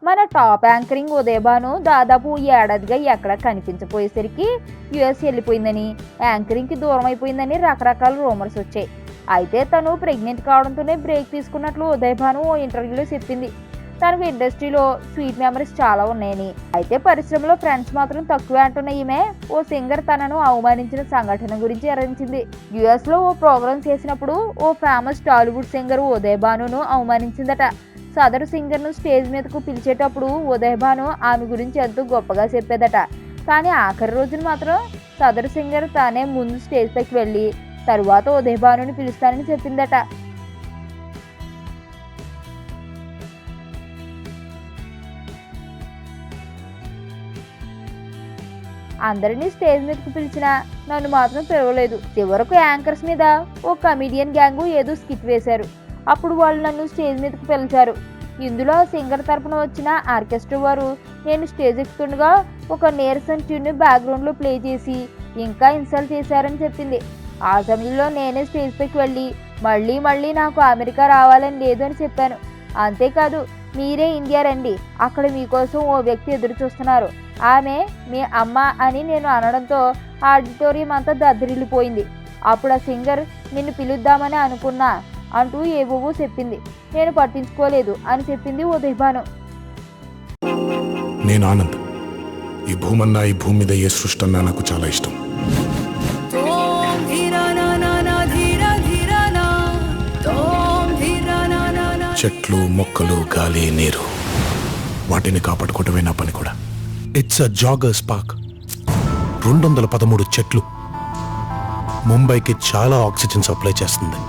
మన top anchoring Udayabhanu దాదాపు ఏడాదిగా ఎక్కడ కనిపించపోయేసరికి యుఎస్ వెళ్ళిపోయిందని, యాంకరింగ్కి దూరం అయిపోయిందని రకరకాల రూమర్స్ వచ్చాయి. అయితే తను ప్రెగ్నెంట్ కావడంతోనే బ్రేక్ తీసుకున్నట్లు ఉదయభాను ఓ ఇంటర్వ్యూలో చెప్పింది. తనకు ఇండస్ట్రీలో స్వీట్ మెమరీస్ చాలా ఉన్నాయని, అయితే పరిశ్రమలో ఫ్రెండ్స్ మాత్రం తక్కువే అంటున్న ఈమె ఓ సింగర్ తనను అవమానించిన సంఘటన గురించి వివరించింది. యుఎస్ లో ఓ ప్రోగ్రాం చేసినప్పుడు ఓ ఫేమస్ టాలీవుడ్ సింగర్ ఉదయభానును అవమానించిందట. సదరు సింగర్ను స్టేజ్ మీదకు పిలిచేటప్పుడు ఉదయభాను ఆమె గురించి ఎంతో గొప్పగా చెప్పేదట. కానీ ఆఖరి రోజున మాత్రం సదరు సింగర్ తానే ముందు స్టేజ్ పైకి వెళ్ళి తరువాత ఉదయభానుని పిలుస్తానని చెప్పిందట. అందరినీ స్టేజ్ మీదకు పిలిచినా నన్ను మాత్రం పిలవలేదు. చివరకు యాంకర్స్ మీద ఓ కమిడియన్ గ్యాంగు ఏదో స్కిట్ వేశారు. అప్పుడు వాళ్ళు నన్ను స్టేజ్ మీదకు పిలిచారు. ఇందులో సింగర్ తరపున వచ్చిన ఆర్కెస్ట్రా వారు నేను స్టేజ్ ఎక్కుతుండగా ఒక నీరసన్ ట్యూన్ బ్యాక్గ్రౌండ్లో ప్లే చేసి ఇంకా ఇన్సల్ట్ చేశారని చెప్పింది. ఆ సమయంలో నేనే స్టేజ్ పైకి వెళ్ళి మళ్ళీ నాకు అమెరికా రావాలని లేదు అని చెప్పాను. అంతేకాదు, మీరే ఇండియా రండి, అక్కడ మీకోసం ఓ వ్యక్తి ఎదురు చూస్తున్నారు, ఆమె మీ అమ్మ అని నేను అనడంతో ఆడిటోరియం అంతా దద్దరిల్లిపోయింది. అప్పుడు ఆ సింగర్ నిన్ను పిలుద్దామని అనుకున్నా అంటూ ఏవోవో చెప్పింది. నేను పట్టించుకోలేదు అని చెప్పింది ఉదయభాను. నేను ఆనంద్. ఈ భూమన్నా, ఈ భూమి మీద ఏ సృష్టి అన్నా నాకు చాలా ఇష్టం. చెట్లు, మొక్కలు, గాలి, నీరు, వాటిని కాపాడుకోవటమే నా పని కూడా. It's a joggers park. 213 చెట్లు ముంబైకి చాలా ఆక్సిజన్ సప్లై చేస్తుంది.